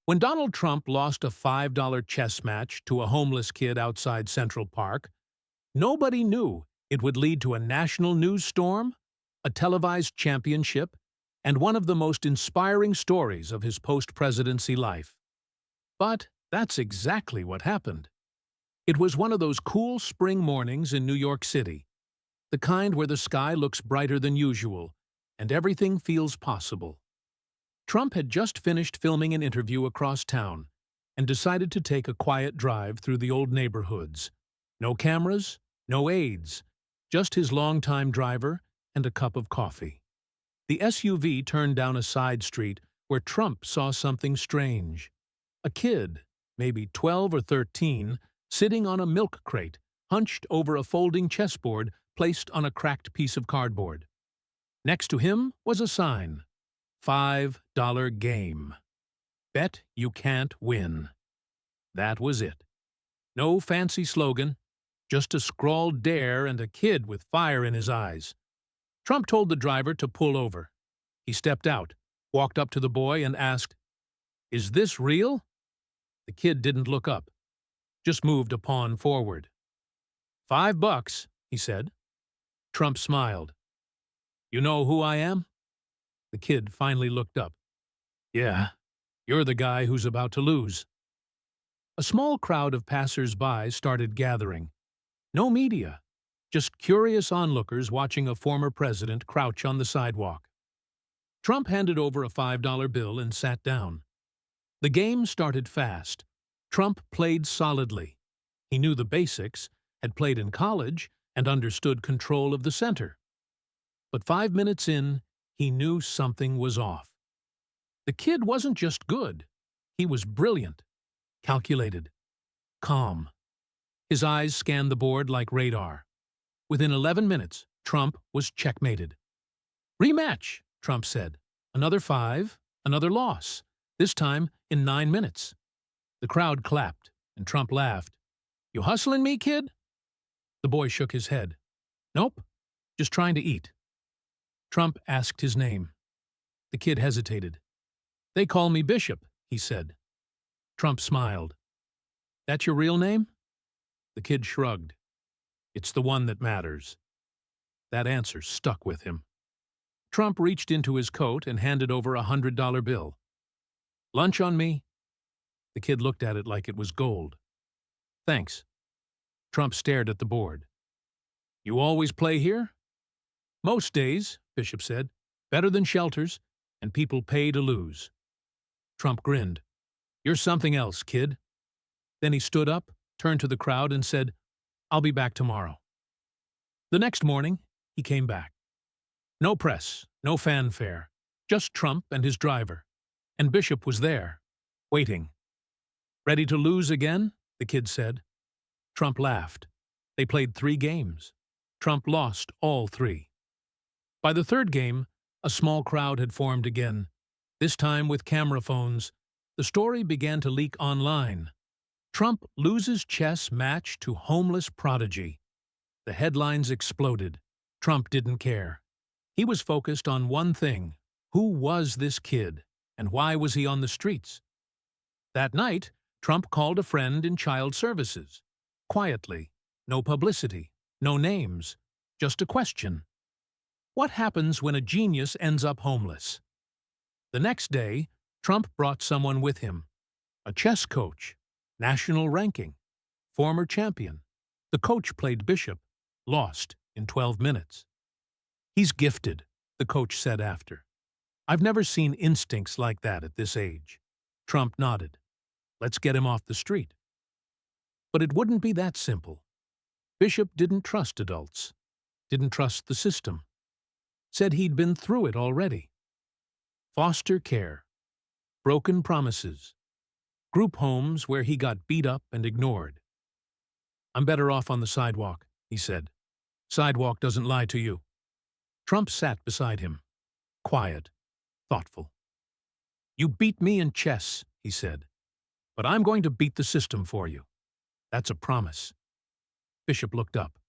When Donald Trump lost a $5 chess match to a homeless kid outside Central Park, nobody knew it would lead to a national news storm, a televised championship, and one of the most inspiring stories of his post-presidency life. But that's exactly what happened. It was one of those cool spring mornings in New York City, the kind where the sky looks brighter than usual and everything feels possible. Trump had just finished filming an interview across town and decided to take a quiet drive through the old neighborhoods. No cameras, no aides, just his longtime driver and a cup of coffee. The SUV turned down a side street where Trump saw something strange. A kid, maybe 12 or 13, sitting on a milk crate, hunched over a folding chessboard placed on a cracked piece of cardboard. Next to him was a sign, $5 game. Bet you can't win. That was it. No fancy slogan, just a scrawled dare and a kid with fire in his eyes. Trump told the driver to pull over. He stepped out, walked up to the boy and asked, "Is this real?" The kid didn't look up, just moved a pawn forward. $5, he said. Trump smiled. "You know who I am?" The kid finally looked up. "Yeah, you're the guy who's about to lose." A small crowd of passers-by started gathering. No media, just curious onlookers watching a former president crouch on the sidewalk. Trump handed over a $5 bill and sat down. The game started fast. Trump played solidly. He knew the basics, had played in college, and understood control of the center. But 5 minutes in, he knew something was off. The kid wasn't just good. He was brilliant, calculated, calm. His eyes scanned the board like radar. Within 11 minutes, Trump was checkmated. "Rematch," Trump said. "Another 5, another loss, this time in 9 minutes." The crowd clapped, and Trump laughed. "You hustling me, kid?" The boy shook his head. "Nope, just trying to eat." Trump asked his name. The kid hesitated. "They call me Bishop," he said. Trump smiled. "That's your real name?" The kid shrugged. "It's the one that matters." That answer stuck with him. Trump reached into his coat and handed over a $100 bill. "Lunch on me?" The kid looked at it like it was gold. "Thanks." Trump stared at the board. "You always play here?" "Most days," Bishop said. "Better than shelters, and people pay to lose." Trump grinned. "You're something else, kid." Then he stood up, turned to the crowd, and said, "I'll be back tomorrow." The next morning, he came back. No press, no fanfare, just Trump and his driver. And Bishop was there, waiting. "Ready to lose again?" the kid said. Trump laughed. They played 3 games. Trump lost all 3. By the 3rd game, a small crowd had formed again. This time with camera phones, the story began to leak online. Trump loses chess match to homeless prodigy. The headlines exploded. Trump didn't care. He was focused on one thing. Who was this kid, and why was he on the streets? That night, Trump called a friend in child services. Quietly, no publicity, no names, just a question. What happens when a genius ends up homeless? The next day, Trump brought someone with him. A chess coach, national ranking, former champion. The coach played Bishop, lost in 12 minutes. "He's gifted," the coach said after. "I've never seen instincts like that at this age." Trump nodded. "Let's get him off the street." But it wouldn't be that simple. Bishop didn't trust adults, didn't trust the system. Said he'd been through it already. Foster care, broken promises, group homes where he got beat up and ignored. "I'm better off on the sidewalk," he said. "Sidewalk doesn't lie to you." Trump sat beside him, quiet, thoughtful. "You beat me in chess," he said, "but I'm going to beat the system for you. That's a promise." Bishop looked up.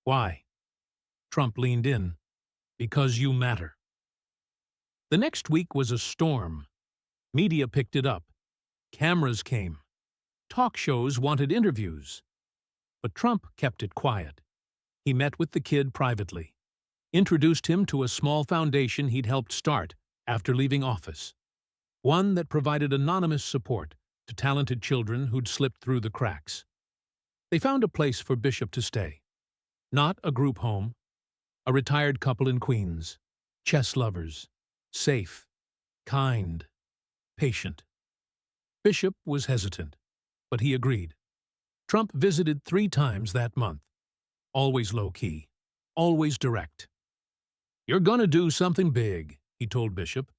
"Why?" Trump leaned in. "Because you matter." The next week was a storm. Media picked it up. Cameras came. Talk shows wanted interviews. But Trump kept it quiet. He met with the kid privately, introduced him to a small foundation he'd helped start after leaving office, one that provided anonymous support to talented children who'd slipped through the cracks. They found a place for Bishop to stay. Not a group home, a retired couple in Queens, chess lovers, safe, kind, patient. Bishop was hesitant, but he agreed. Trump visited 3 times that month, always low-key, always direct. "You're gonna do something big," he told Bishop,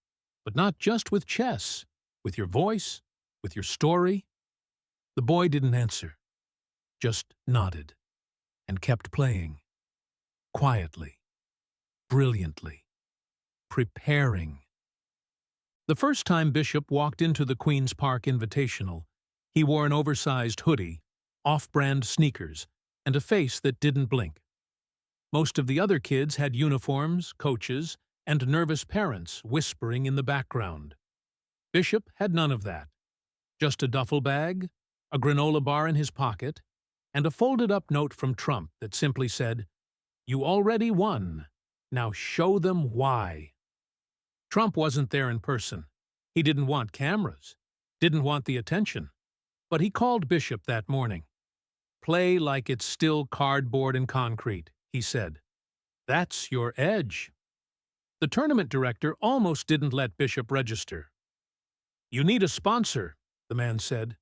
"but not just with chess, with your voice, with your story." The boy didn't answer, just nodded, and kept playing, quietly, brilliantly, preparing. The first time Bishop walked into the Queen's Park Invitational, he wore an oversized hoodie, off-brand sneakers, and a face that didn't blink. Most of the other kids had uniforms, coaches, and nervous parents whispering in the background. Bishop had none of that. Just a duffel bag, a granola bar in his pocket, and a folded-up note from Trump that simply said, "You already won. Now show them why." Trump wasn't there in person. He didn't want cameras, didn't want the attention. But he called Bishop that morning. "Play like it's still cardboard and concrete," he said. "That's your edge." The tournament director almost didn't let Bishop register. "You need a sponsor," the man said.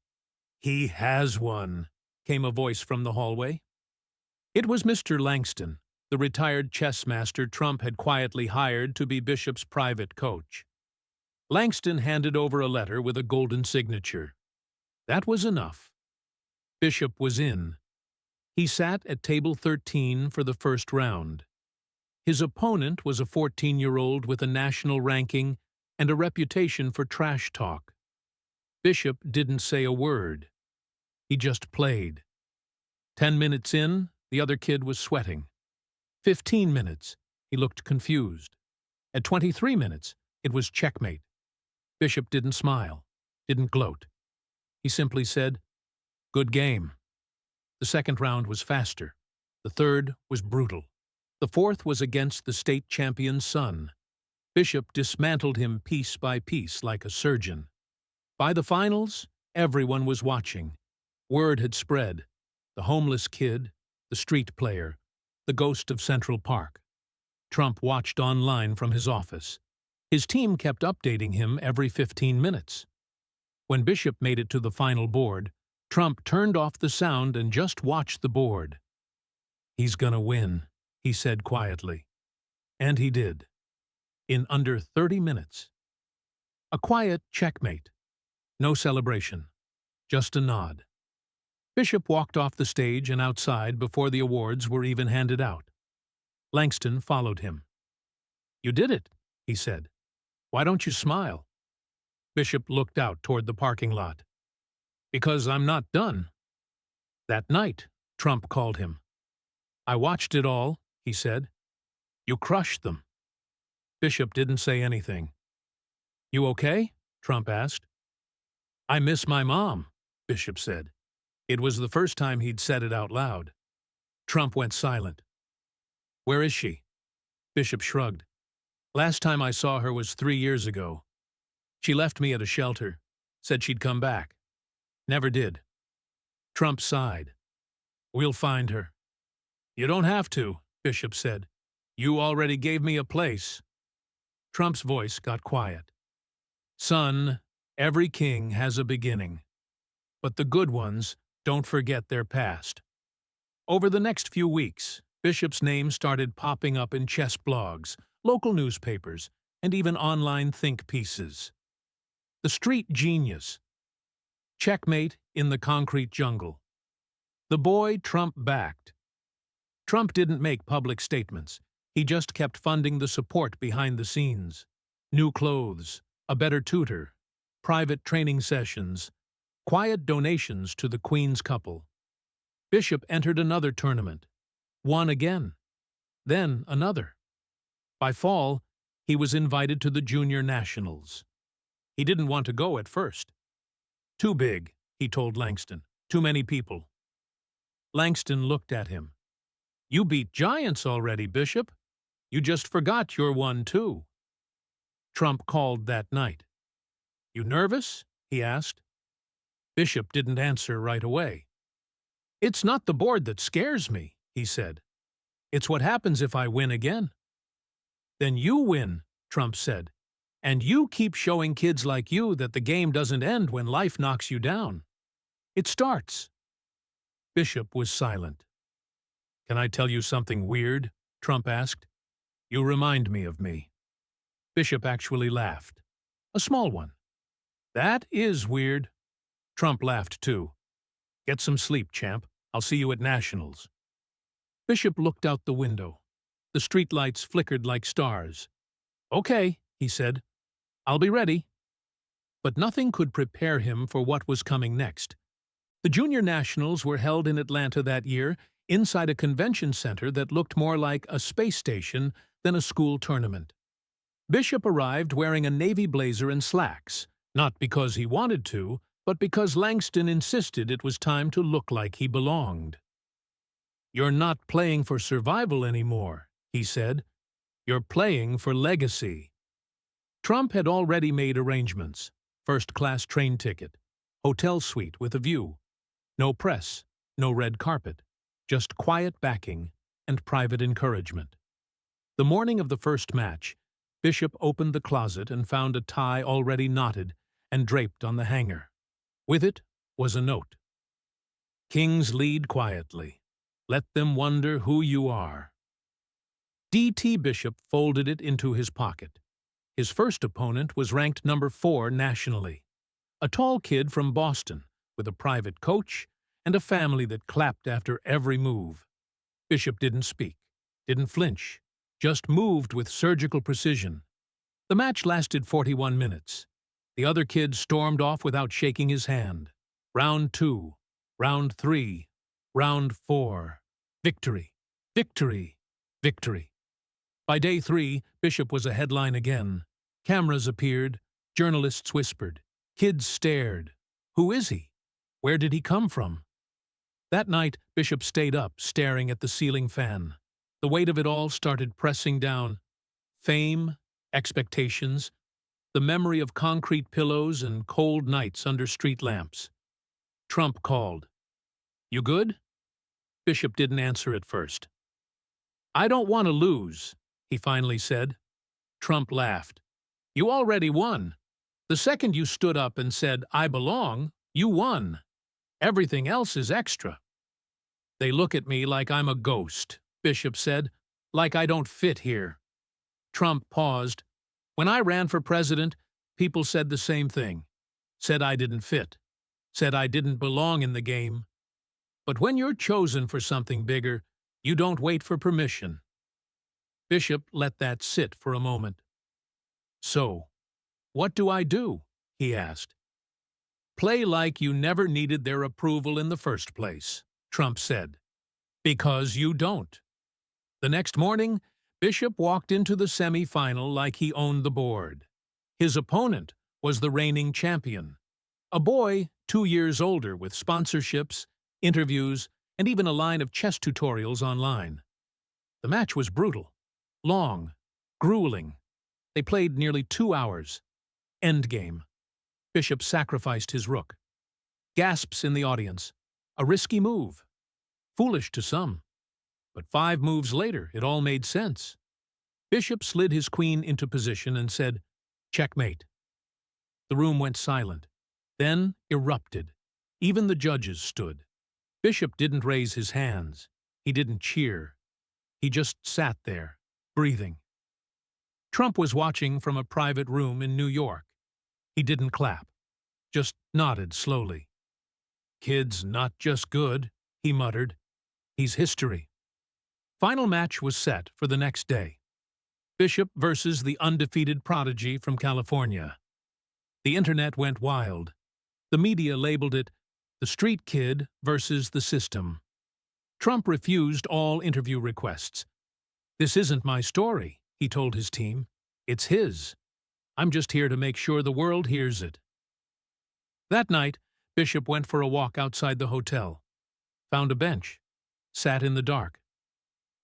"He has one," came a voice from the hallway. It was Mr. Langston, the retired chess master Trump had quietly hired to be Bishop's private coach. Langston handed over a letter with a golden signature. That was enough. Bishop was in. He sat at table 13 for the first round. His opponent was a 14-year-old with a national ranking and a reputation for trash talk. Bishop didn't say a word. He just played. 10 minutes in, the other kid was sweating. 15 minutes, he looked confused. At 23 minutes, it was checkmate. Bishop didn't smile, didn't gloat. He simply said, "Good game." The second round was faster. The third was brutal. The fourth was against the state champion's son. Bishop dismantled him piece by piece like a surgeon. By the finals, everyone was watching. Word had spread. The homeless kid, the street player, the ghost of Central Park. Trump watched online from his office. His team kept updating him every 15 minutes. When Bishop made it to the final board, Trump turned off the sound and just watched the board. "He's gonna win," he said quietly. And he did. In under 30 minutes. A quiet checkmate. No celebration. Just a nod. Bishop walked off the stage and outside before the awards were even handed out. Langston followed him. "You did it," he said. "Why don't you smile?" Bishop looked out toward the parking lot. "Because I'm not done." That night, Trump called him. "I watched it all," he said. "You crushed them." Bishop didn't say anything. "You okay?" Trump asked. "I miss my mom," Bishop said. It was the first time he'd said it out loud. Trump went silent. "Where is she?" Bishop shrugged. "Last time I saw her was 3 years ago. She left me at a shelter, said she'd come back. Never did." Trump sighed. "We'll find her." "You don't have to," Bishop said. "You already gave me a place." Trump's voice got quiet. "Son, every king has a beginning. But the good ones don't forget their past." Over the next few weeks, Bishop's name started popping up in chess blogs, local newspapers, and even online think pieces. The street genius. Checkmate in the concrete jungle. The boy Trump backed. Trump didn't make public statements. He just kept funding the support behind the scenes. New clothes, a better tutor, private training sessions, quiet donations to the Queen's couple. Bishop entered another tournament. Won again. Then another. By fall, he was invited to the Junior Nationals. He didn't want to go at first. Too big, he told Langston. Too many people. Langston looked at him. You beat giants already, Bishop. You just forgot you're one too. Trump called that night. You nervous? He asked. Bishop didn't answer right away. It's not the board that scares me, he said. It's what happens if I win again. Then you win, Trump said. And you keep showing kids like you that the game doesn't end when life knocks you down. It starts. Bishop was silent. Can I tell you something weird? Trump asked. You remind me of me. Bishop actually laughed. A small one. That is weird. Trump laughed too. Get some sleep, champ. I'll see you at Nationals. Bishop looked out the window. The streetlights flickered like stars. Okay, he said. I'll be ready. But nothing could prepare him for what was coming next. The Junior Nationals were held in Atlanta that year inside a convention center that looked more like a space station than a school tournament. Bishop arrived wearing a navy blazer and slacks, not because he wanted to, but because Langston insisted it was time to look like he belonged. You're not playing for survival anymore, he said. You're playing for legacy. Trump had already made arrangements. First-class train ticket, hotel suite with a view. No press, no red carpet, just quiet backing and private encouragement. The morning of the first match, Bishop opened the closet and found a tie already knotted and draped on the hanger. With it was a note. Kings lead quietly. Let them wonder who you are. D.T. Bishop folded it into his pocket. His first opponent was ranked number 4 nationally. A tall kid from Boston, with a private coach and a family that clapped after every move. Bishop didn't speak, didn't flinch, just moved with surgical precision. The match lasted 41 minutes. The other kid stormed off without shaking his hand. Round 2, round 3, round 4. Victory, victory, victory. By day 3, Bishop was a headline again. Cameras appeared, journalists whispered, kids stared. Who is he? Where did he come from? That night, Bishop stayed up, staring at the ceiling fan. The weight of it all started pressing down. Fame, expectations, the memory of concrete pillows and cold nights under street lamps. Trump called. You good? Bishop didn't answer at first. I don't want to lose, he finally said. Trump laughed. You already won. The second you stood up and said, I belong, you won. Everything else is extra. They look at me like I'm a ghost, Bishop said, like I don't fit here. Trump paused. When I ran for president, people said the same thing. Said I didn't fit. Said I didn't belong in the game. But when you're chosen for something bigger, you don't wait for permission. Bishop let that sit for a moment. So, what do I do? He asked. Play like you never needed their approval in the first place, Trump said. Because you don't. The next morning, Bishop walked into the semi-final like he owned the board. His opponent was the reigning champion, a boy 2 years older with sponsorships, interviews, and even a line of chess tutorials online. The match was brutal, long, grueling. They played nearly 2 hours. Endgame. Bishop sacrificed his rook. Gasps in the audience. A risky move. Foolish to some. But 5 moves later, it all made sense. Bishop slid his queen into position and said, checkmate. The room went silent, then erupted. Even the judges stood. Bishop didn't raise his hands. He didn't cheer. He just sat there, breathing. Trump was watching from a private room in New York. He didn't clap, just nodded slowly. Kid's not just good, he muttered. He's history. Final match was set for the next day. Bishop versus the undefeated prodigy from California. The internet went wild. The media labeled it the street kid versus the system. Trump refused all interview requests. This isn't my story, he told his team. It's his. I'm just here to make sure the world hears it. That night, Bishop went for a walk outside the hotel, found a bench, sat in the dark.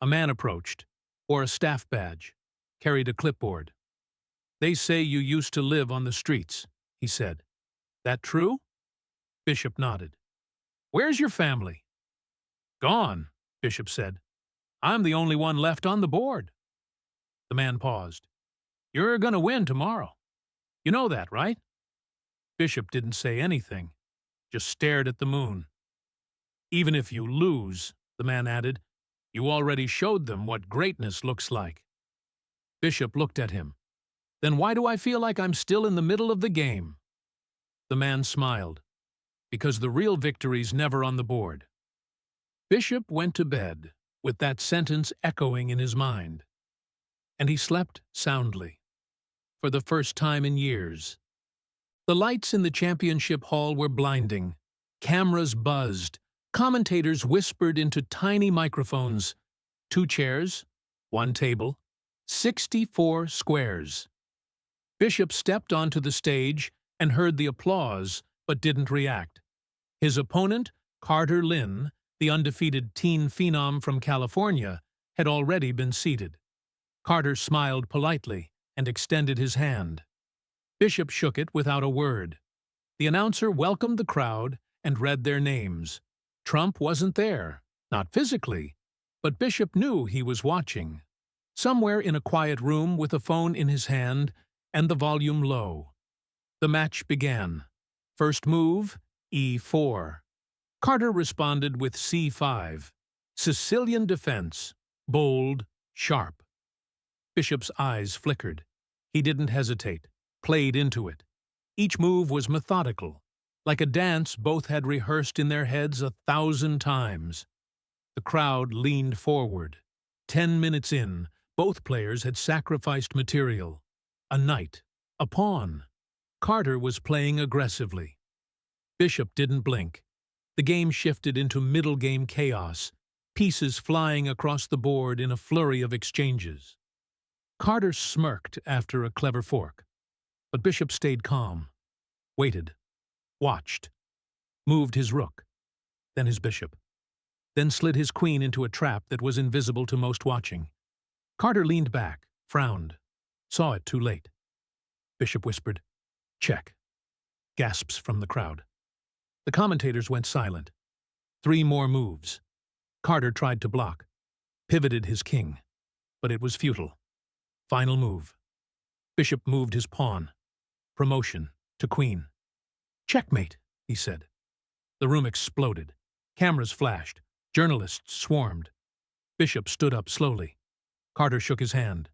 A man approached, wore a staff badge, carried a clipboard. "They say you used to live on the streets," he said. "That true?" Bishop nodded. "Where's your family?" "Gone," Bishop said. "I'm the only one left on the board." The man paused. "You're gonna win tomorrow. You know that, right?" Bishop didn't say anything, just stared at the moon. "Even if you lose," the man added, "you already showed them what greatness looks like." Bishop looked at him. "Then why do I feel like I'm still in the middle of the game?" The man smiled. "Because the real victory's never on the board." Bishop went to bed with that sentence echoing in his mind. And he slept soundly, for the first time in years. The lights in the championship hall were blinding. Cameras buzzed. Commentators whispered into tiny microphones. 2 chairs, 1 table, 64 squares. Bishop stepped onto the stage and heard the applause, but didn't react. His opponent, Carter Lynn, the undefeated teen phenom from California, had already been seated. Carter smiled politely and extended his hand. Bishop shook it without a word. The announcer welcomed the crowd and read their names. Trump wasn't there, not physically, but Bishop knew he was watching. Somewhere in a quiet room with a phone in his hand and the volume low. The match began. First move, E4. Carter responded with C5. Sicilian defense, bold, sharp. Bishop's eyes flickered. He didn't hesitate, played into it. Each move was methodical, like a dance both had rehearsed in their heads 1,000 times. The crowd leaned forward. 10 minutes in, both players had sacrificed material. A knight, a pawn. Carter was playing aggressively. Bishop didn't blink. The game shifted into middle-game chaos, pieces flying across the board in a flurry of exchanges. Carter smirked after a clever fork, but Bishop stayed calm, waited, watched, moved his rook, then his bishop, then slid his queen into a trap that was invisible to most watching. Carter leaned back, frowned, saw it too late. Bishop whispered, "Check." Gasps from the crowd. The commentators went silent. 3 more moves. Carter tried to block, pivoted his king, but it was futile. Final move. Bishop moved his pawn. Promotion to queen. "Checkmate," he said. The room exploded. Cameras flashed. Journalists swarmed. Bishop stood up slowly. Carter shook his hand.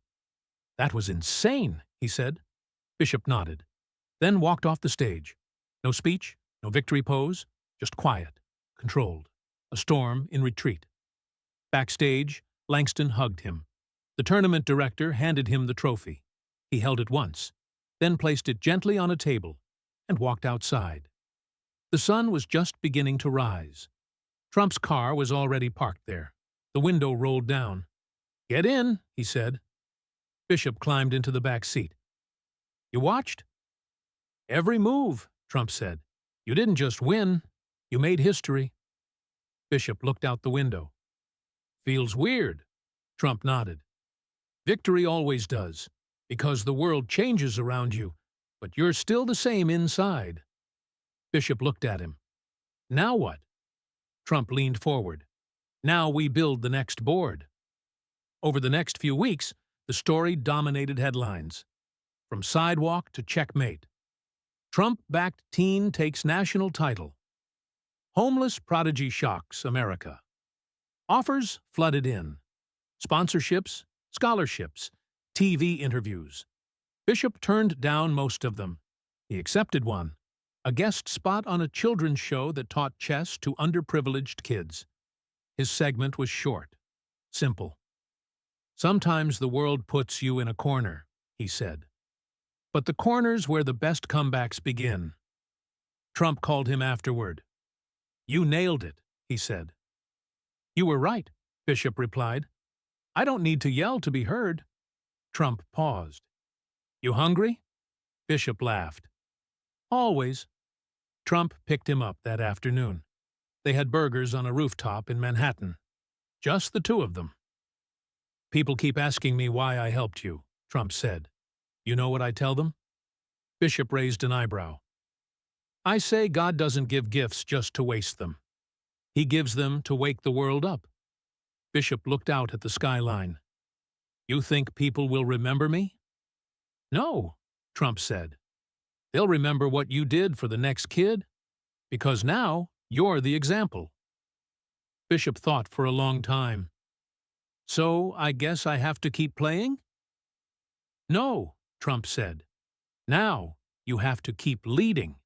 "That was insane," he said. Bishop nodded, then walked off the stage. No speech, no victory pose, just quiet, controlled, a storm in retreat. Backstage, Langston hugged him. The tournament director handed him the trophy. He held it once, then placed it gently on a table and walked outside. The sun was just beginning to rise. Trump's car was already parked there. The window rolled down. "Get in," he said. Bishop climbed into the back seat. "You watched?" "Every move," Trump said. "You didn't just win, you made history." Bishop looked out the window. "Feels weird." Trump nodded. "Victory always does, because the world changes around you, but you're still the same inside." Bishop looked at him. "Now what?" Trump leaned forward. "Now we build the next board." Over the next few weeks, the story dominated headlines. From sidewalk to checkmate. Trump-backed teen takes national title. Homeless prodigy shocks America. Offers flooded in. Sponsorships, scholarships, TV interviews. Bishop turned down most of them. He accepted one, a guest spot on a children's show that taught chess to underprivileged kids. His segment was short, simple. "Sometimes the world puts you in a corner," he said. "But the corner's where the best comebacks begin." Trump called him afterward. "You nailed it," he said. "You were right," Bishop replied. "I don't need to yell to be heard." Trump paused. "You hungry?" Bishop laughed. "Always." Trump picked him up that afternoon. They had burgers on a rooftop in Manhattan. Just the two of them. "People keep asking me why I helped you," Trump said. "You know what I tell them?" Bishop raised an eyebrow. "I say God doesn't give gifts just to waste them. He gives them to wake the world up." Bishop looked out at the skyline. "You think people will remember me?" "No," Trump said. "They'll remember what you did for the next kid, because now you're the example." Bishop thought for a long time. "So I guess I have to keep playing?" "No," Trump said. "Now you have to keep leading."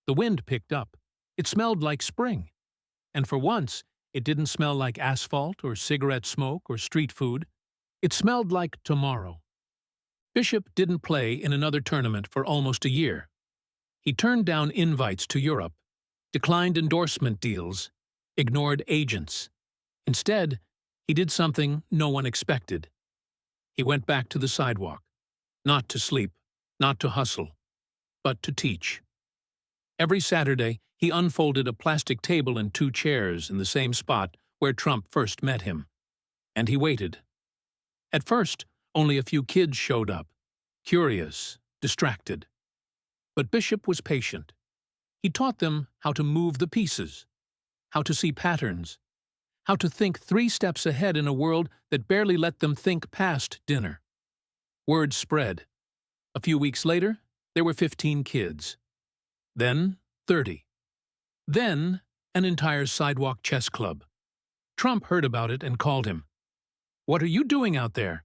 The wind picked up. It smelled like spring. And for once, it didn't smell like asphalt or cigarette smoke or street food. It smelled like tomorrow. Bishop didn't play in another tournament for almost a year. He turned down invites to Europe, declined endorsement deals, ignored agents. Instead, he did something no one expected. He went back to the sidewalk, not to sleep, not to hustle, but to teach. Every Saturday, he unfolded a plastic table and 2 chairs in the same spot where Trump first met him. And he waited. At first, only a few kids showed up, curious, distracted. But Bishop was patient. He taught them how to move the pieces, how to see patterns, how to think 3 steps ahead in a world that barely let them think past dinner. Word spread. A few weeks later, there were 15 kids. Then 30. Then an entire sidewalk chess club. Trump heard about it and called him. "What are you doing out there?"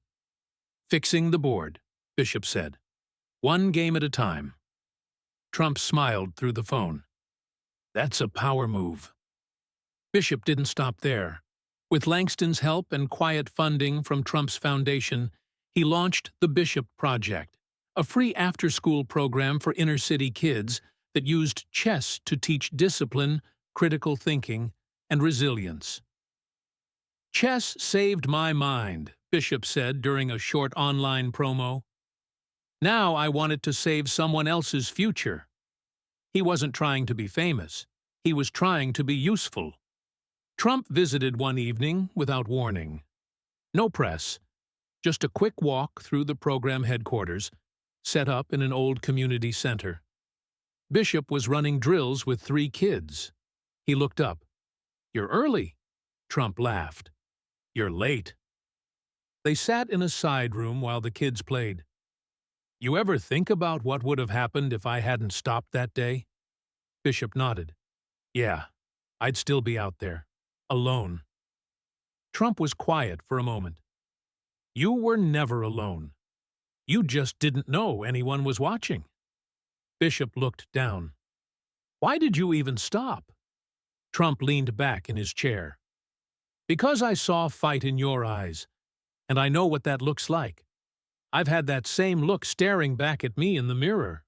"Fixing the board," Bishop said. "One game at a time." Trump smiled through the phone. "That's a power move." Bishop didn't stop there. With Langston's help and quiet funding from Trump's foundation, he launched the Bishop Project, a free after-school program for inner-city kids that used chess to teach discipline, critical thinking, and resilience. "Chess saved my mind," Bishop said during a short online promo. "Now I want it to save someone else's future." He wasn't trying to be famous. He was trying to be useful. Trump visited one evening without warning. No press, just a quick walk through the program headquarters, set up in an old community center. Bishop was running drills with 3 kids. He looked up. "You're early," Trump laughed. "You're late." They sat in a side room while the kids played. "You ever think about what would have happened if I hadn't stopped that day?" Bishop nodded. "Yeah, I'd still be out there, alone." Trump was quiet for a moment. "You were never alone. You just didn't know anyone was watching." Bishop looked down. "Why did you even stop?" Trump leaned back in his chair. "Because I saw fight in your eyes, and I know what that looks like. I've had that same look staring back at me in the mirror."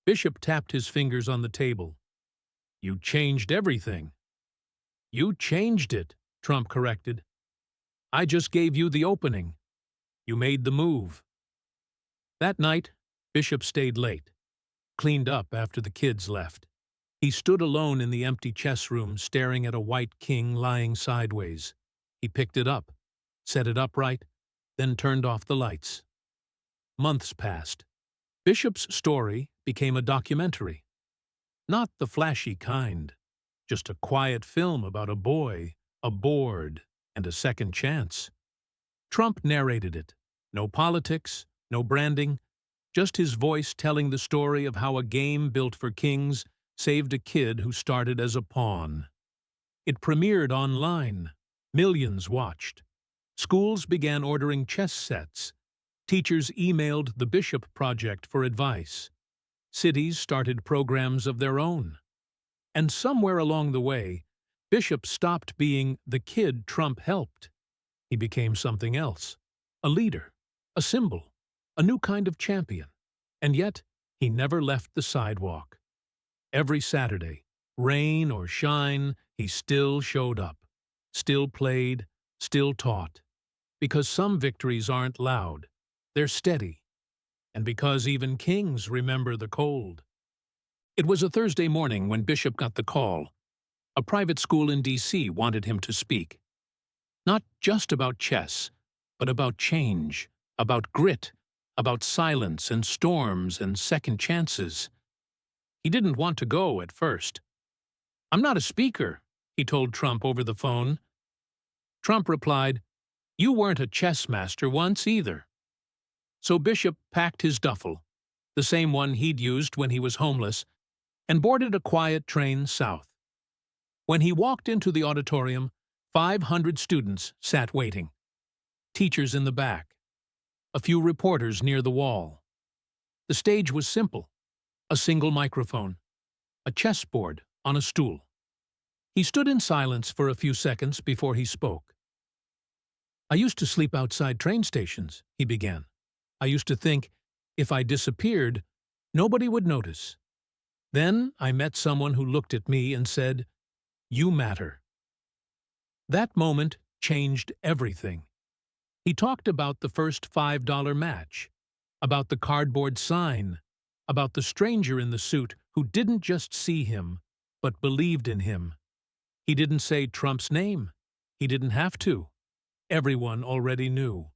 Bishop tapped his fingers on the table. "You changed everything." "You changed it," Trump corrected. "I just gave you the opening. You made the move." That night, Bishop stayed late, cleaned up after the kids left. He stood alone in the empty chess room, staring at a white king lying sideways. He picked it up, set it upright, then turned off the lights. Months passed. Bishop's story became a documentary. Not the flashy kind, just a quiet film about a boy, a board, and a second chance. Trump narrated it. No politics, no branding, just his voice telling the story of how a game built for kings saved a kid who started as a pawn. It premiered online. Millions watched. Schools began ordering chess sets. Teachers emailed the Bishop Project for advice. Cities started programs of their own. And somewhere along the way, Bishop stopped being the kid Trump helped. He became something else. A leader, a symbol, a new kind of champion. And yet, he never left the sidewalk. Every Saturday, rain or shine, he still showed up, still played, still taught. Because some victories aren't loud, they're steady. And because even kings remember the cold. It was a Thursday morning when Bishop got the call. A private school in D.C. wanted him to speak. Not just about chess, but about change, about grit, about silence and storms and second chances. He didn't want to go at first. "I'm not a speaker," he told Trump over the phone. Trump replied, "You weren't a chess master once either." So Bishop packed his duffel, the same one he'd used when he was homeless, and boarded a quiet train south. When he walked into the auditorium, 500 students sat waiting. Teachers in the back, a few reporters near the wall. The stage was simple: a single microphone, a chessboard on a stool. He stood in silence for a few seconds before he spoke. "I used to sleep outside train stations," he began. "I used to think, if I disappeared, nobody would notice. Then I met someone who looked at me and said, 'You matter.' That moment changed everything." He talked about the first $5 match, about the cardboard sign, about the stranger in the suit who didn't just see him, but believed in him. He didn't say Trump's name. He didn't have to. Everyone already knew.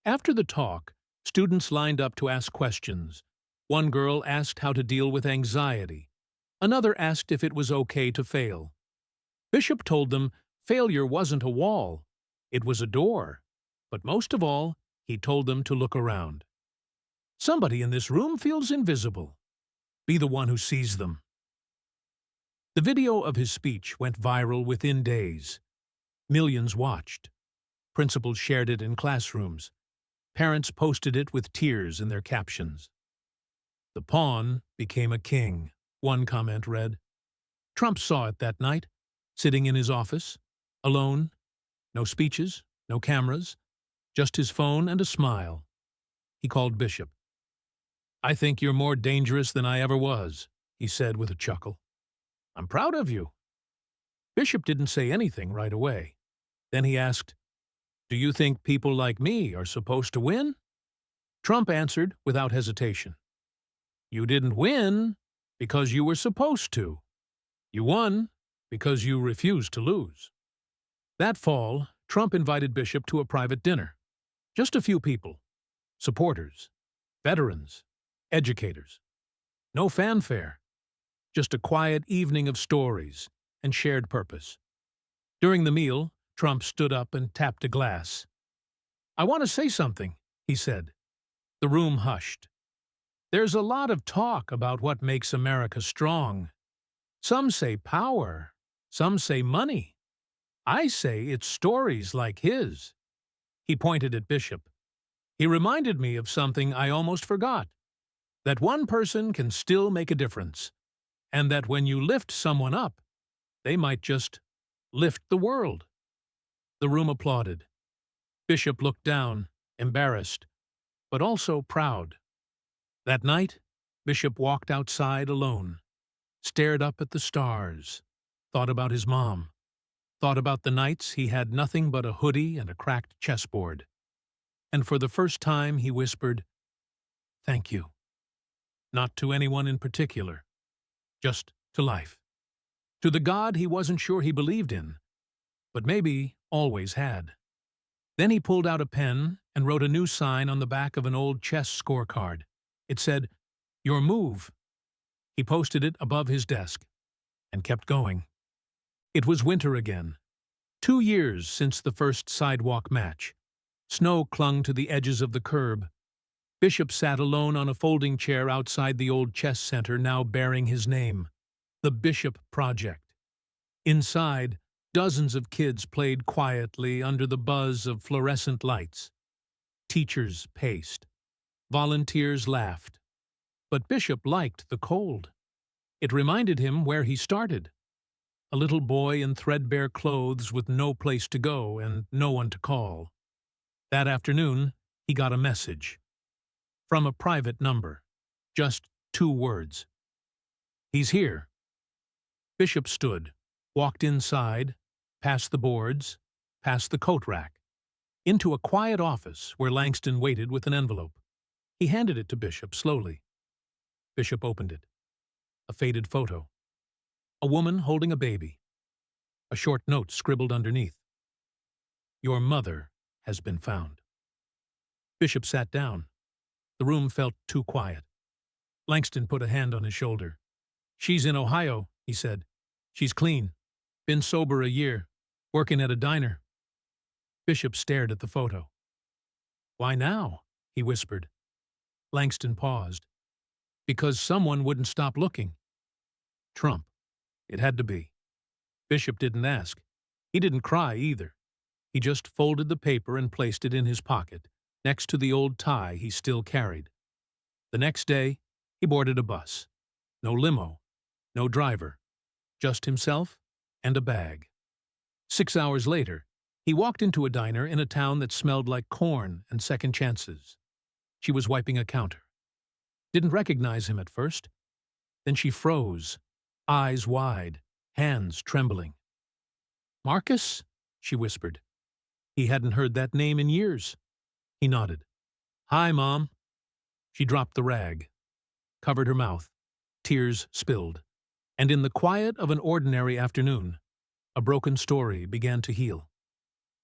After the talk, students lined up to ask questions. One girl asked how to deal with anxiety. Another asked if it was okay to fail. Bishop told them failure wasn't a wall. It was a door. But most of all, he told them to look around. "Somebody in this room feels invisible. Be the one who sees them." The video of his speech went viral within days. Millions watched. Principals shared it in classrooms. Parents posted it with tears in their captions. "The pawn became a king," one comment read. Trump saw it that night, sitting in his office, alone, no speeches, no cameras, just his phone and a smile. He called Bishop. "I think you're more dangerous than I ever was," he said with a chuckle. "I'm proud of you." Bishop didn't say anything right away. Then he asked, "Do you think people like me are supposed to win?" Trump answered without hesitation. "You didn't win because you were supposed to. You won because you refused to lose." That fall, Trump invited Bishop to a private dinner. Just a few people: supporters, veterans, educators. No fanfare, just a quiet evening of stories and shared purpose. During the meal, Trump stood up and tapped a glass. "I want to say something," he said. The room hushed. "There's a lot of talk about what makes America strong. Some say power, some say money. I say it's stories like his." He pointed at Bishop. "He reminded me of something I almost forgot, that one person can still make a difference, and that when you lift someone up, they might just lift the world." The room applauded. Bishop looked down, embarrassed, but also proud. That night, Bishop walked outside alone, stared up at the stars, thought about his mom, thought about the nights he had nothing but a hoodie and a cracked chessboard. And for the first time he whispered, "Thank you." Not to anyone in particular, just to life. To the God he wasn't sure he believed in, but maybe always had. Then he pulled out a pen and wrote a new sign on the back of an old chess scorecard. It said, "Your move." He posted it above his desk and kept going. It was winter again. 2 years since the first sidewalk match. Snow clung to the edges of the curb. Bishop sat alone on a folding chair outside the old chess center now bearing his name, the Bishop Project. Inside, dozens of kids played quietly under the buzz of fluorescent lights. Teachers paced. Volunteers laughed. But Bishop liked the cold. It reminded him where he started. A little boy in threadbare clothes with no place to go and no one to call. That afternoon, he got a message. From a private number. Just 2 words. "He's here." Bishop stood, walked inside, past the boards, past the coat rack, into a quiet office where Langston waited with an envelope. He handed it to Bishop slowly. Bishop opened it. A faded photo. A woman holding a baby. A short note scribbled underneath. Your mother has been found. Bishop sat down. The room felt too quiet. Langston put a hand on his shoulder. She's in Ohio, he said. She's clean. Been sober a year. Working at a diner. Bishop stared at the photo. Why now? He whispered. Langston paused. Because someone wouldn't stop looking. Trump. It had to be. Bishop didn't ask. He didn't cry either. He just folded the paper and placed it in his pocket, next to the old tie he still carried. The next day, he boarded a bus. No limo, no driver, just himself and a bag. 6 hours later, he walked into a diner in a town that smelled like corn and second chances. She was wiping a counter. Didn't recognize him at first. Then she froze, eyes wide, hands trembling. Marcus? She whispered. He hadn't heard that name in years. He nodded. Hi, Mom. She dropped the rag, covered her mouth. Tears spilled. And in the quiet of an ordinary afternoon, a broken story began to heal.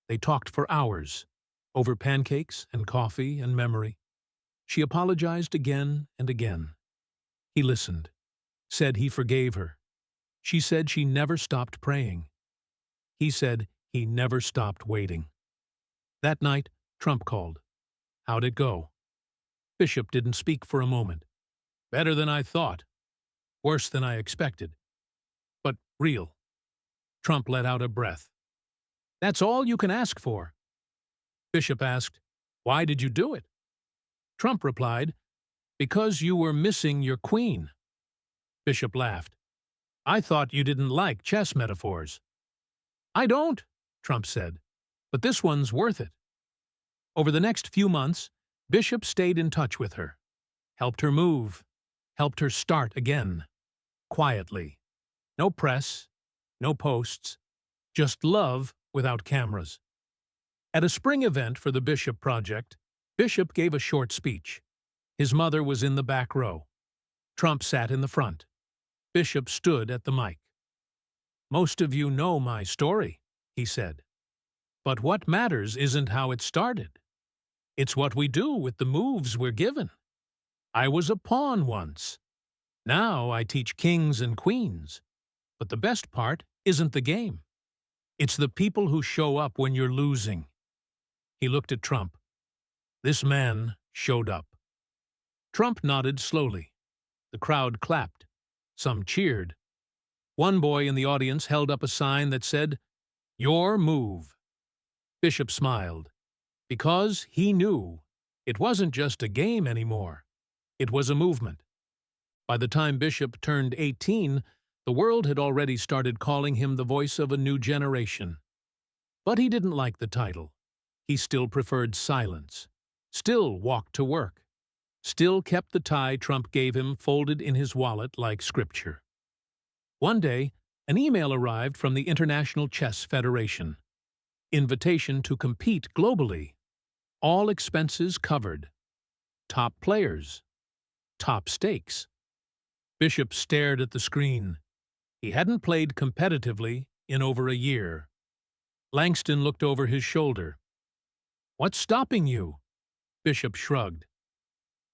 They talked for hours, over pancakes and coffee and memory. She apologized again and again. He listened, said he forgave her. She said she never stopped praying. He said he never stopped waiting. That night, Trump called. How'd it go? Bishop didn't speak for a moment. Better than I thought. Worse than I expected. But real. Trump let out a breath. That's all you can ask for. Bishop asked, Why did you do it? Trump replied, Because you were missing your queen. Bishop laughed. I thought you didn't like chess metaphors. I don't, Trump said, but this one's worth it. Over the next few months, Bishop stayed in touch with her, helped her move, helped her start again, quietly. No press, no posts, just love without cameras. At a spring event for the Bishop Project, Bishop gave a short speech. His mother was in the back row. Trump sat in the front. Bishop stood at the mic. Most of you know my story, he said. But what matters isn't how it started. It's what we do with the moves we're given. I was a pawn once. Now I teach kings and queens. But the best part isn't the game. It's the people who show up when you're losing. He looked at Trump. This man showed up. Trump nodded slowly. The crowd clapped. Some cheered. One boy in the audience held up a sign that said, Your move. Bishop smiled, because he knew it wasn't just a game anymore. It was a movement. By the time Bishop turned 18, the world had already started calling him the voice of a new generation. But he didn't like the title. He still preferred silence, still walked to work, still kept the tie Trump gave him folded in his wallet like scripture. One day, an email arrived from the International Chess Federation. Invitation to compete globally. All expenses covered. Top players. Top stakes. Bishop stared at the screen. He hadn't played competitively in over a year. Langston looked over his shoulder. What's stopping you? Bishop shrugged.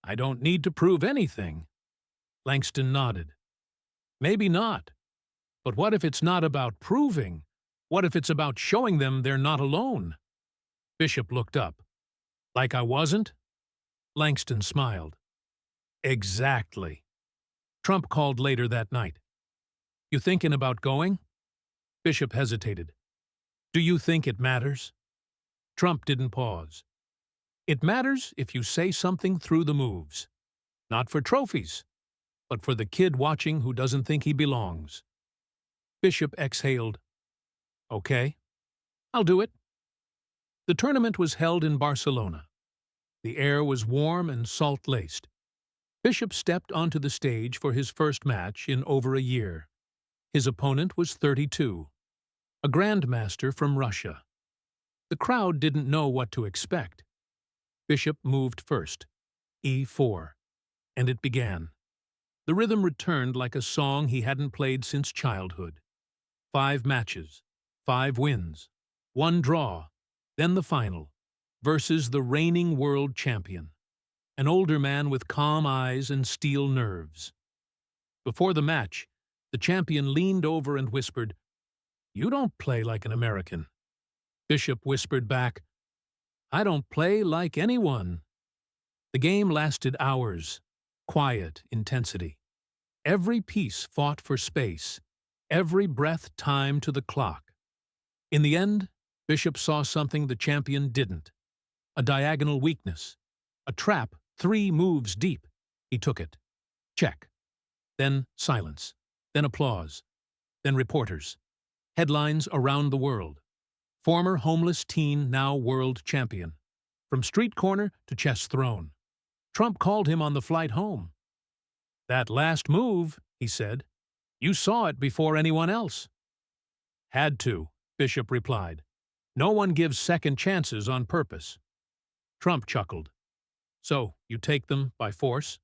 I don't need to prove anything. Langston nodded. Maybe not. But what if it's not about proving? What if it's about showing them they're not alone? Bishop looked up. Like I wasn't? Langston smiled. Exactly. Trump called later that night. You thinking about going? Bishop hesitated. Do you think it matters? Trump didn't pause. It matters if you say something through the moves. Not for trophies, but for the kid watching who doesn't think he belongs. Bishop exhaled. Okay, I'll do it. The tournament was held in Barcelona. The air was warm and salt-laced. Bishop stepped onto the stage for his first match in over a year. His opponent was 32, a grandmaster from Russia. The crowd didn't know what to expect. Bishop moved first, e4, and it began. The rhythm returned like a song he hadn't played since childhood. 5 matches, 5 wins, 1 draw, then the final, versus the reigning world champion, an older man with calm eyes and steel nerves. Before the match, the champion leaned over and whispered, "You don't play like an American." Bishop whispered back, "I don't play like anyone." The game lasted hours, quiet intensity. Every piece fought for space, every breath timed to the clock. In the end, Bishop saw something the champion didn't. A diagonal weakness. A trap 3 moves deep. He took it. Check. Then silence. Then applause. Then reporters. Headlines around the world. Former homeless teen, now world champion. From street corner to chess throne. Trump called him on the flight home. "That last move," he said, "you saw it before anyone else." "Had to," Bishop replied. "No one gives second chances on purpose." Trump chuckled. "So, you take them by force?"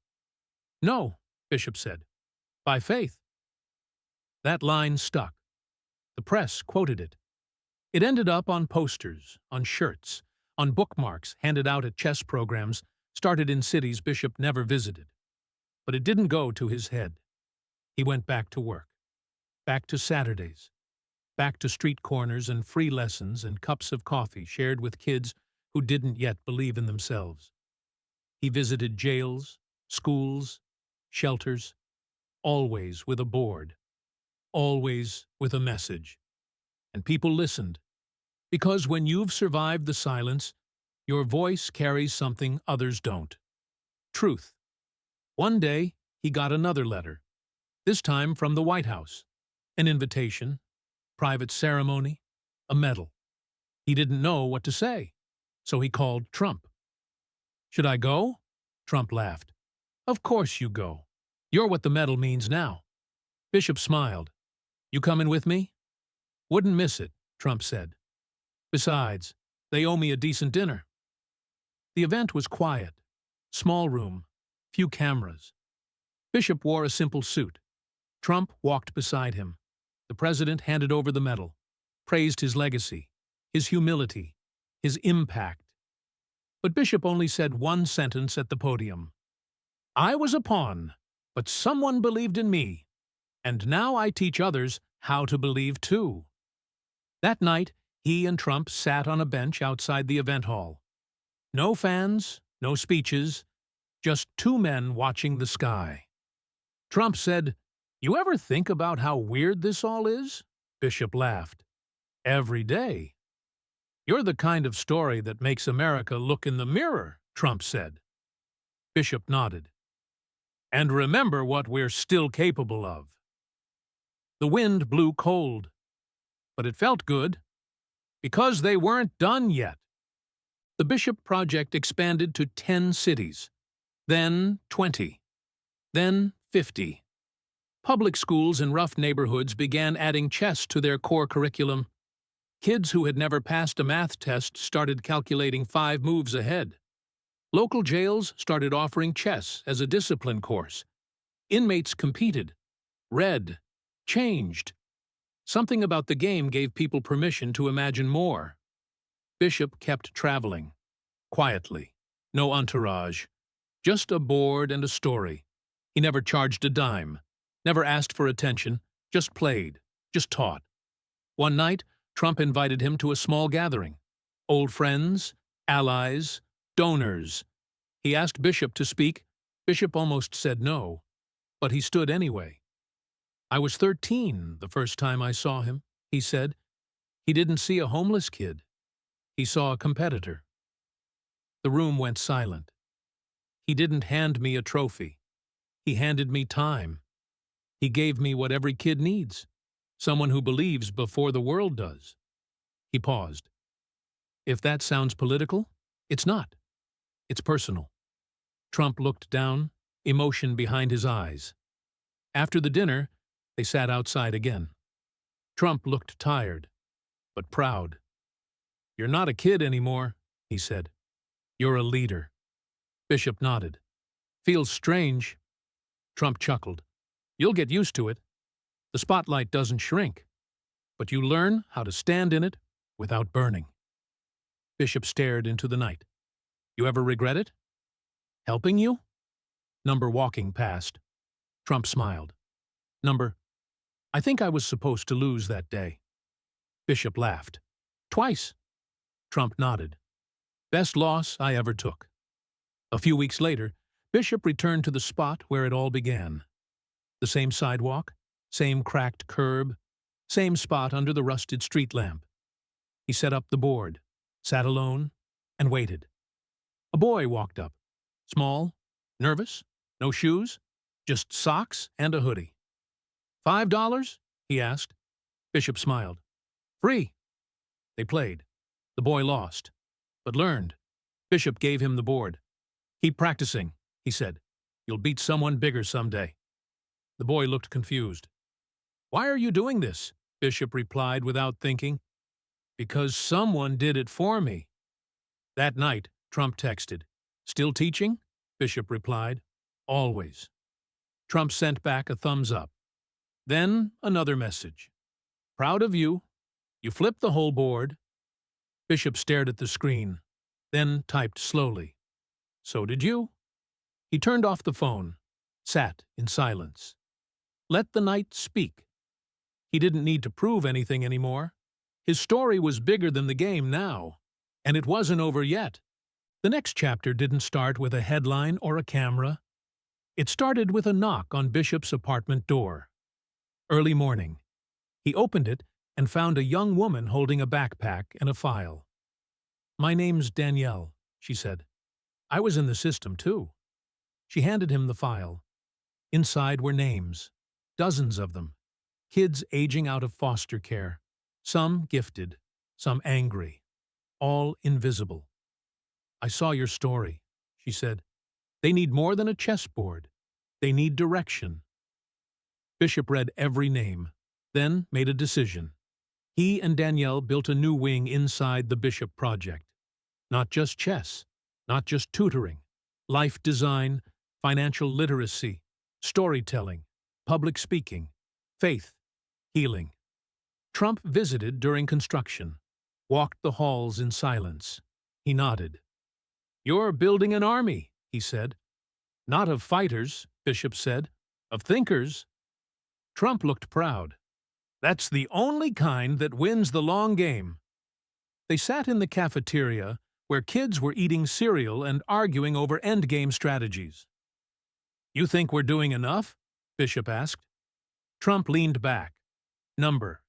"No," Bishop said. "By faith." That line stuck. The press quoted it. It ended up on posters, on shirts, on bookmarks handed out at chess programs started in cities Bishop never visited. But it didn't go to his head. He went back to work. Back to Saturdays. Back to street corners and free lessons and cups of coffee shared with kids who didn't yet believe in themselves. He visited jails, schools, shelters, always with a board, always with a message. And people listened, because when you've survived the silence, your voice carries something others don't. Truth. One day, he got another letter, this time from the White House. An invitation, private ceremony, a medal. He didn't know what to say, so he called Trump. "Should I go?" Trump laughed. "Of course you go. You're what the medal means now." Bishop smiled. "You coming with me?" "Wouldn't miss it," Trump said. "Besides, they owe me a decent dinner." The event was quiet. Small room, few cameras. Bishop wore a simple suit. Trump walked beside him. The president handed over the medal, praised his legacy, his humility, his impact. But Bishop only said one sentence at the podium. "I was a pawn, but someone believed in me, and now I teach others how to believe too." That night, he and Trump sat on a bench outside the event hall. No fans, no speeches, just 2 men watching the sky. Trump said, "You ever think about how weird this all is?" Bishop laughed. "Every day." "You're the kind of story that makes America look in the mirror," Trump said. Bishop nodded. "And remember what we're still capable of." The wind blew cold, but it felt good, because they weren't done yet. The Bishop Project expanded to 10 cities, then 20, then 50. Public schools in rough neighborhoods began adding chess to their core curriculum. Kids who had never passed a math test started calculating 5 moves ahead. Local jails started offering chess as a discipline course. Inmates competed, read, changed. Something about the game gave people permission to imagine more. Bishop kept traveling, quietly, no entourage, just a board and a story. He never charged a dime, never asked for attention, just played, just taught. One night, Trump invited him to a small gathering. Old friends, allies, donors. He asked Bishop to speak. Bishop almost said no, but he stood anyway. "I was 13 the first time I saw him," he said. "He didn't see a homeless kid. He saw a competitor." The room went silent. "He didn't hand me a trophy. He handed me time. He gave me what every kid needs, someone who believes before the world does." He paused. "If that sounds political, it's not. It's personal." Trump looked down, emotion behind his eyes. After the dinner, they sat outside again. Trump looked tired, but proud. "You're not a kid anymore," he said. "You're a leader." Bishop nodded. "Feels strange." Trump chuckled. You'll get used to it. The spotlight doesn't shrink, but you learn how to stand in it without burning. Bishop stared into the night. You ever regret it? Helping you? Number walking past. Trump smiled. Number, I think I was supposed to lose that day. Bishop laughed. Twice. Trump nodded. Best loss I ever took. A few weeks later, Bishop returned to the spot where it all began. The same sidewalk, same cracked curb, same spot under the rusted street lamp. He set up the board, sat alone, and waited. A boy walked up. Small, nervous, no shoes, just socks and a hoodie. $5? He asked. Bishop smiled. Free. They played. The boy lost, but learned. Bishop gave him the board. Keep practicing, he said. You'll beat someone bigger someday. The boy looked confused. Why are you doing this? Bishop replied without thinking. Because someone did it for me. That night, Trump texted. Still teaching? Bishop replied. Always. Trump sent back a thumbs up. Then another message. Proud of you. You flipped the whole board. Bishop stared at the screen, then typed slowly. So did you. He turned off the phone, sat in silence. Let the night speak. He didn't need to prove anything anymore. His story was bigger than the game now, and it wasn't over yet. The next chapter didn't start with a headline or a camera. It started with a knock on Bishop's apartment door. Early morning. He opened it and found a young woman holding a backpack and a file. My name's Danielle, she said. I was in the system, too. She handed him the file. Inside were names, dozens of them, kids aging out of foster care, some gifted, some angry, all invisible. I saw your story, she said. They need more than a chessboard. They need direction. Bishop read every name, then made a decision. He and Danielle built a new wing inside the Bishop Project. Not just chess, not just tutoring, life design, financial literacy, storytelling, public speaking, faith, healing. Trump visited during construction, walked the halls in silence. He nodded. You're building an army, he said. Not of fighters, Bishop said, of thinkers. Trump looked proud. That's the only kind that wins the long game. They sat in the cafeteria where kids were eating cereal and arguing over endgame strategies. You think we're doing enough? Bishop asked. Trump leaned back. Number.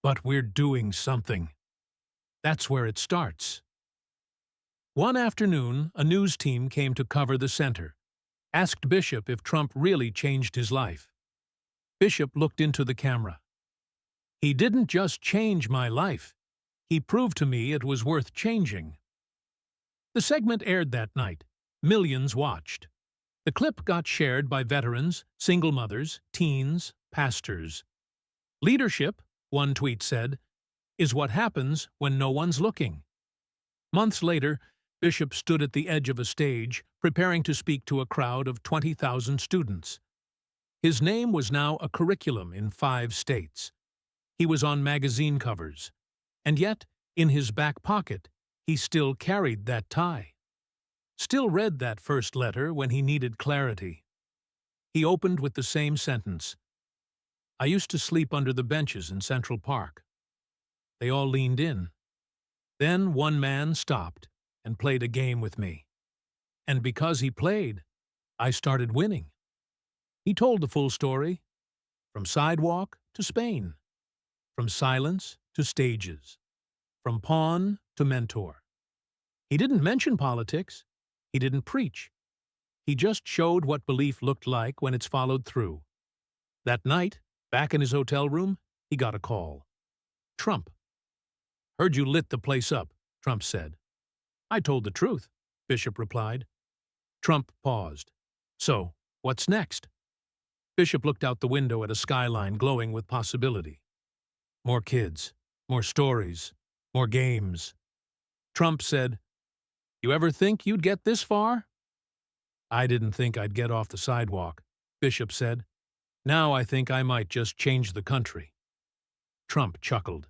But we're doing something. That's where it starts. One afternoon, a news team came to cover the center, asked Bishop if Trump really changed his life. Bishop looked into the camera. He didn't just change my life. He proved to me it was worth changing. The segment aired that night. Millions watched. The clip got shared by veterans, single mothers, teens, pastors. Leadership, one tweet said, is what happens when no one's looking. Months later, Bishop stood at the edge of a stage, preparing to speak to a crowd of 20,000 students. His name was now a curriculum in 5 states. He was on magazine covers, and yet, in his back pocket, he still carried that tie. Still read that first letter when he needed clarity. He opened with the same sentence. I used to sleep under the benches in Central Park. They all leaned in. Then one man stopped and played a game with me. And because he played, I started winning. He told the full story, from sidewalk to Spain. From silence to stages. From pawn to mentor. He didn't mention politics. He didn't preach. He just showed what belief looked like when it's followed through. That night, back in his hotel room, he got a call. Trump. Heard you lit the place up, Trump said. I told the truth, Bishop replied. Trump paused. So, what's next? Bishop looked out the window at a skyline glowing with possibility. More kids, more stories, more games. Trump said, You ever think you'd get this far? I didn't think I'd get off the sidewalk. Bishop said. Now I think I might just change the country. Trump chuckled.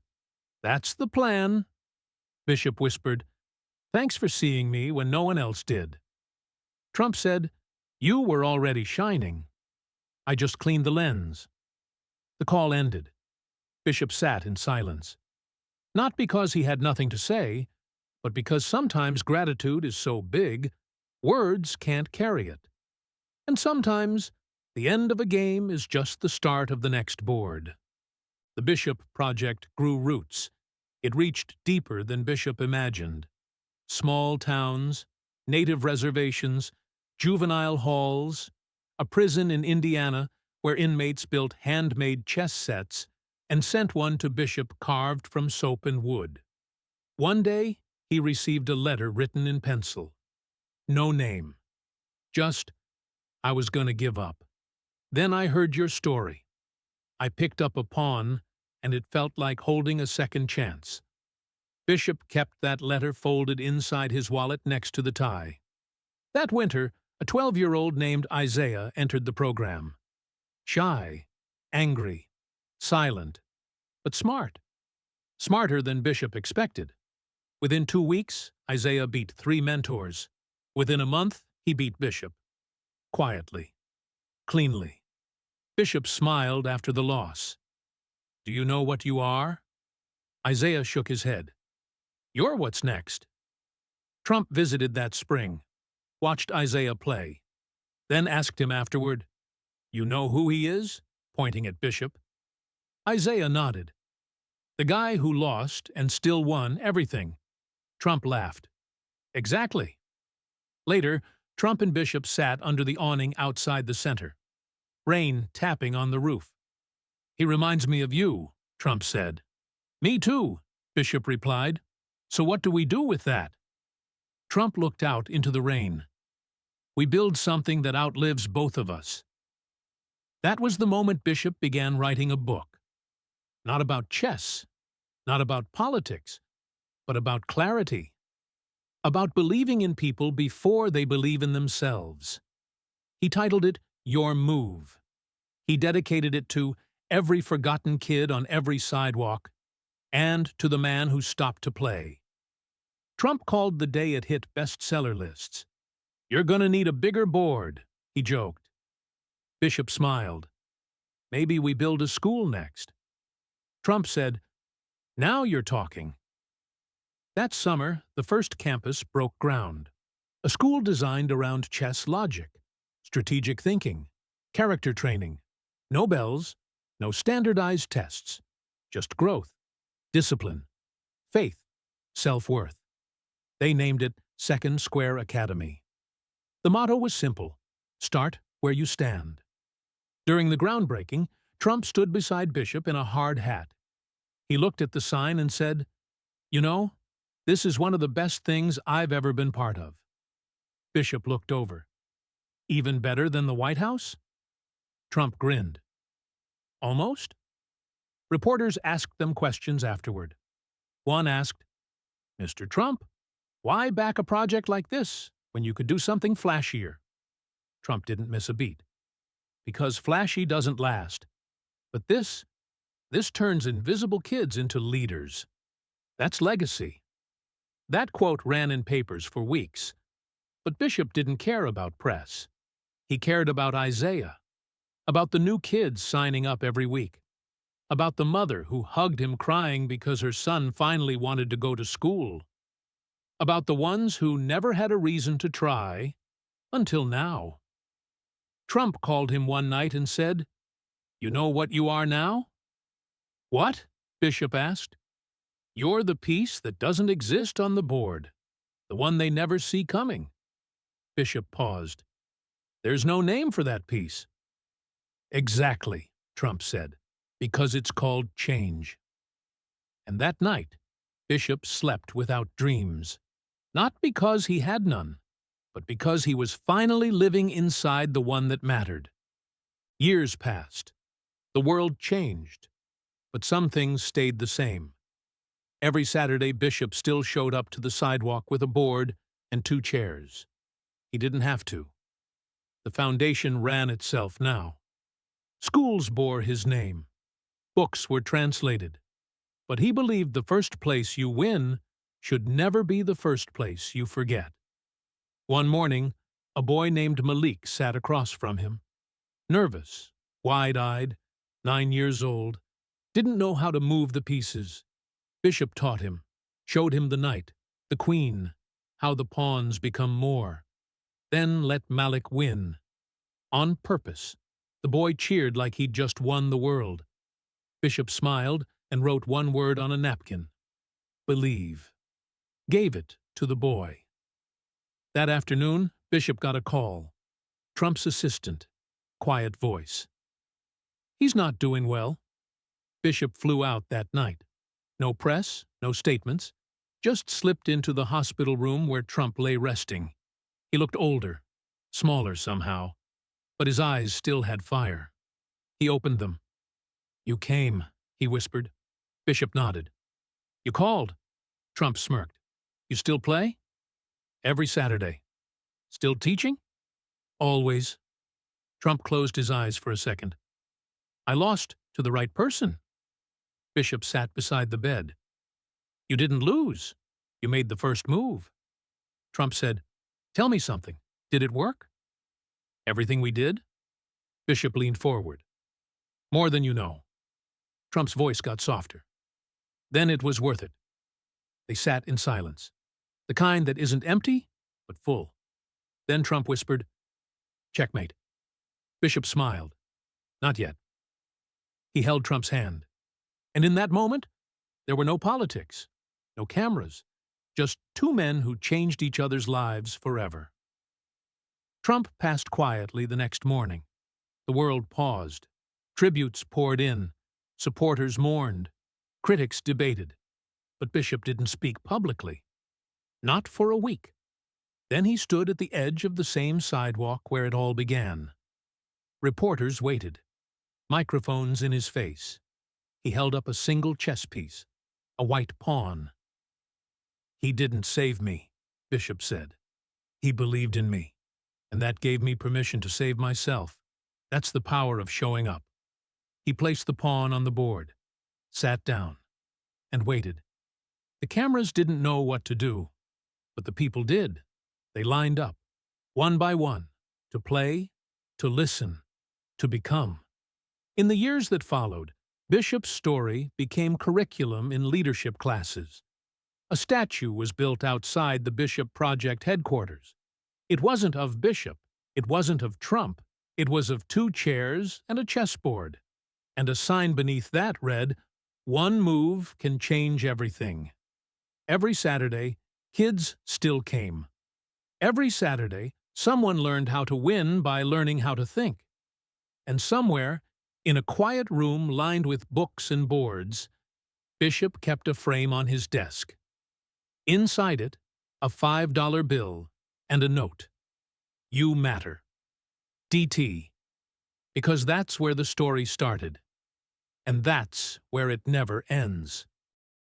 That's the plan. Bishop whispered, Thanks for seeing me when no one else did. Trump said, You were already shining. I just cleaned the lens. The call ended. Bishop sat in silence. Not because he had nothing to say, but because sometimes gratitude is so big, words can't carry it. And sometimes the end of a game is just the start of the next board. The Bishop Project grew roots. It reached deeper than Bishop imagined. Small towns, native reservations, juvenile halls, a prison in Indiana where inmates built handmade chess sets and sent one to Bishop carved from soap and wood. One day, he received a letter written in pencil. No name. Just, I was going to give up. Then I heard your story. I picked up a pawn, and it felt like holding a second chance. Bishop kept that letter folded inside his wallet next to the tie. That winter, a 12-year-old named Isaiah entered the program. Shy, angry, silent, but smart. Smarter than Bishop expected. Within 2 weeks, Isaiah beat 3 mentors. Within a month, he beat Bishop. Quietly. Cleanly. Bishop smiled after the loss. Do you know what you are? Isaiah shook his head. You're what's next. Trump visited that spring, watched Isaiah play, then asked him afterward, You know who he is? Pointing at Bishop. Isaiah nodded. The guy who lost and still won everything. Trump laughed. Exactly. Later, Trump and Bishop sat under the awning outside the center. Rain tapping on the roof. He reminds me of you, Trump said. Me too, Bishop replied. So what do we do with that? Trump looked out into the rain. We build something that outlives both of us. That was the moment Bishop began writing a book. Not about chess, not about politics, but about clarity. About believing in people before they believe in themselves. He titled it Your Move. He dedicated it to every forgotten kid on every sidewalk and to the man who stopped to play. Trump called the day it hit bestseller lists. You're gonna need a bigger board, he joked. Bishop smiled. Maybe we build a school next. Trump said, Now you're talking. That summer, the first campus broke ground. A school designed around chess logic, strategic thinking, character training. No bells, no standardized tests. Just growth, discipline, faith, self-worth. They named it Second Square Academy. The motto was simple, start where you stand. During the groundbreaking, Trump stood beside Bishop in a hard hat. He looked at the sign and said, You know, this is one of the best things I've ever been part of. Bishop looked over. Even better than the White House? Trump grinned. Almost? Reporters asked them questions afterward. One asked, Mr. Trump, why back a project like this when you could do something flashier? Trump didn't miss a beat. Because flashy doesn't last. But this turns invisible kids into leaders. That's legacy. That quote ran in papers for weeks. But Bishop didn't care about press. He cared about Isaiah, about the new kids signing up every week, about the mother who hugged him crying because her son finally wanted to go to school, about the ones who never had a reason to try until now. Trump called him one night and said, You know what you are now? What? Bishop asked. You're the piece that doesn't exist on the board, the one they never see coming. Bishop paused. There's no name for that piece. Exactly, Trump said, because it's called change. And that night, Bishop slept without dreams, not because he had none, but because he was finally living inside the one that mattered. Years passed. The world changed, but some things stayed the same. Every Saturday, Bishop still showed up to the sidewalk with a board and 2 chairs. He didn't have to. The foundation ran itself now. Schools bore his name. Books were translated. But he believed the first place you win should never be the first place you forget. One morning, a boy named Malik sat across from him. Nervous, wide-eyed, 9 years old, didn't know how to move the pieces. Bishop taught him, showed him the knight, the queen, how the pawns become more. Then let Malik win. On purpose, the boy cheered like he'd just won the world. Bishop smiled and wrote one word on a napkin. Believe. Gave it to the boy. That afternoon, Bishop got a call. Trump's assistant. Quiet voice. He's not doing well. Bishop flew out that night. No press, no statements. Just slipped into the hospital room where Trump lay resting. He looked older, smaller somehow, but his eyes still had fire. He opened them. "You came," he whispered. Bishop nodded. "You called." Trump smirked. "You still play?" "Every Saturday." "Still teaching?" "Always." Trump closed his eyes for a second. "I lost to the right person." Bishop sat beside the bed. "You didn't lose. You made the first move." Trump said, "Tell me something. Did it work?" "Everything we did?" Bishop leaned forward. "More than you know." Trump's voice got softer. "Then it was worth it." They sat in silence. The kind that isn't empty, but full. Then Trump whispered, "Checkmate." Bishop smiled. "Not yet." He held Trump's hand. And in that moment, there were no politics, no cameras, just two men who changed each other's lives forever. Trump passed quietly the next morning. The world paused. Tributes poured in. Supporters mourned. Critics debated. But Bishop didn't speak publicly. Not for a week. Then he stood at the edge of the same sidewalk where it all began. Reporters waited. Microphones in his face. He held up a single chess piece, a white pawn. "He didn't save me," Bishop said. "He believed in me, and that gave me permission to save myself. That's the power of showing up." He placed the pawn on the board, sat down, and waited. The cameras didn't know what to do, but the people did. They lined up, one by one, to play, to listen, to become. In the years that followed, Bishop's story became curriculum in leadership classes. A statue was built outside the Bishop Project headquarters. It wasn't of Bishop, it wasn't of Trump, it was of 2 chairs and a chessboard. And a sign beneath that read, "One move can change everything." Every Saturday, kids still came. Every Saturday, someone learned how to win by learning how to think. And somewhere, in a quiet room lined with books and boards, Bishop kept a frame on his desk. Inside it, a $5 bill and a note. "You matter. DT." Because that's where the story started. And that's where it never ends.